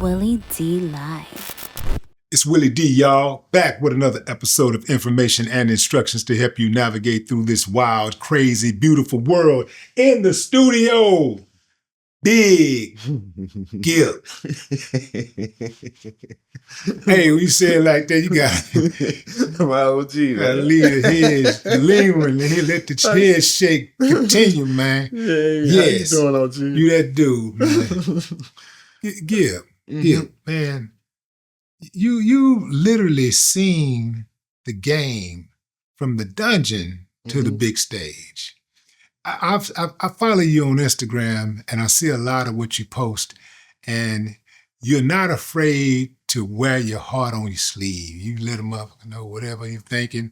Willie D Live. It's Willie D, y'all, back with another episode of information and instructions to help you navigate through this wild, crazy, beautiful world. In the studio, Big Gipp. Hey, when you say it like that, you got my OG, to leave the head lingering and let the head shake continue, man. Yes. How you doing, OG? You that dude, man. Gipp, man. You literally seen the game from the dungeon to the big stage. I follow you on Instagram and I see a lot of what you post, and you're not afraid to wear your heart on your sleeve. You lit them up, whatever you're thinking,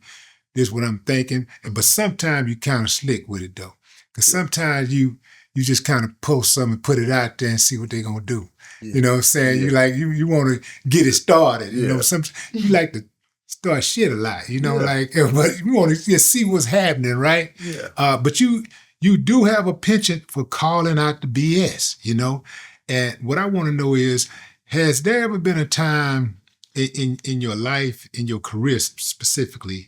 this is what I'm thinking. But sometimes you kind of slick with it though, because sometimes you just kind of post something, put it out there and see what they're gonna do. Yeah. You know what I'm saying? Yeah. You want to get it started. You know, you like to start shit a lot. You know, but you want to just see what's happening, right? Yeah. But you do have a penchant for calling out the BS. You know, and what I want to know is, has there ever been a time in your life, in your career specifically,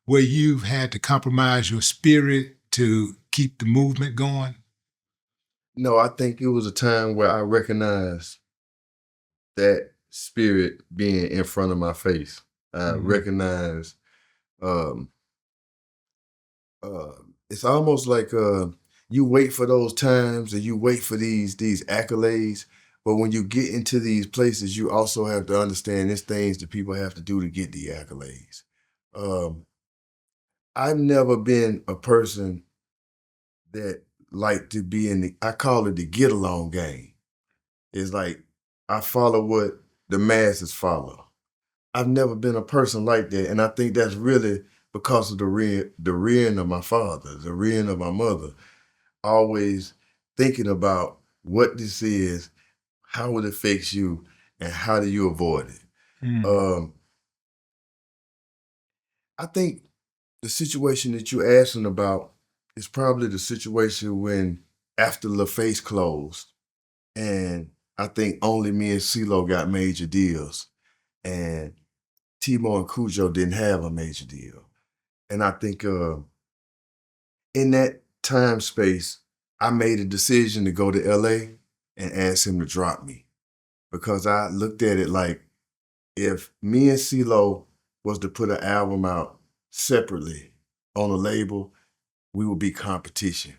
where you've had to compromise your spirit to keep the movement going? No, I think it was a time where I recognized that spirit being in front of my face. I recognized it's almost like you wait for those times and you wait for these accolades, but when you get into these places, you also have to understand there's things that people have to do to get the accolades. I've never been a person that like to be I call it the get along game. It's like I follow what the masses follow. I've never been a person like that, and I think that's really because of the rearing of my father, the rearing of my mother, always thinking about what this is, how it affects you, and how do you avoid it. I think the situation that you're asking about is probably the situation when after LaFace closed, and I think only me and CeeLo got major deals, and Timo and Cujo didn't have a major deal. And I think in that time space, I made a decision to go to LA and ask him to drop me, because I looked at it like, if me and CeeLo was to put an album out separately on a label, we would be competition.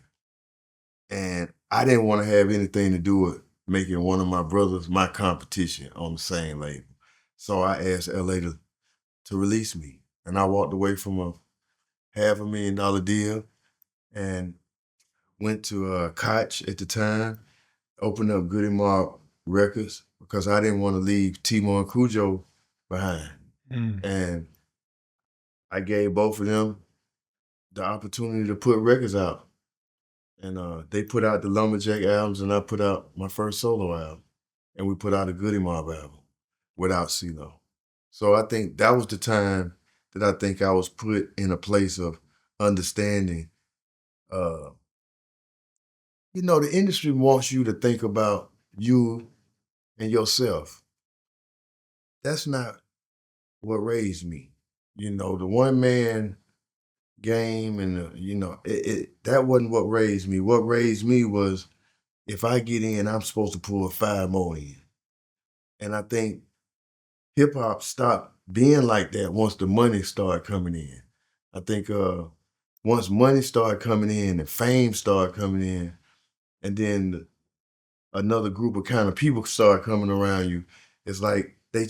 And I didn't want to have anything to do with making one of my brothers my competition on the same label. So I asked LA to release me. And I walked away from a $500,000 deal and went to Koch at the time, opened up Goody Mob Records, because I didn't want to leave Timo and Cujo behind. And I gave both of them the opportunity to put records out. And they put out the Lumberjack albums, and I put out my first solo album. And we put out a Goody Mob album without CeeLo. So I think that was the time that I think I was put in a place of understanding. The industry wants you to think about you and yourself. That's not what raised me. The one-man game, and that wasn't what raised me. What raised me was, if I get in, I'm supposed to pull 5 more in. And I think hip-hop stopped being like that once the money started coming in. I think once money started coming in and fame started coming in, and then another group of kind of people started coming around you, it's like they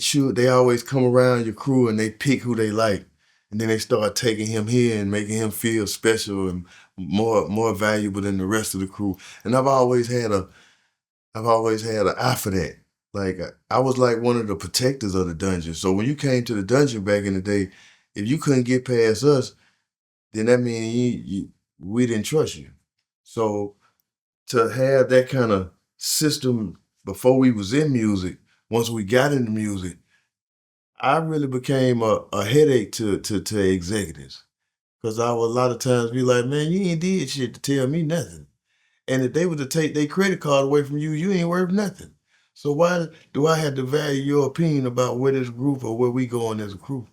always come around your crew and they pick who they like. And then they start taking him here and making him feel special and more valuable than the rest of the crew. And I've always had an eye for that. Like, I was like one of the protectors of the dungeon. So when you came to the dungeon back in the day, if you couldn't get past us, then that means we didn't trust you. So to have that kind of system before we was in music, once we got into music, I really became a headache to executives. Because I would a lot of times be like, man, you ain't did shit to tell me nothing. And if they were to take their credit card away from you, you ain't worth nothing. So why do I have to value your opinion about where this group or where we going as a crew?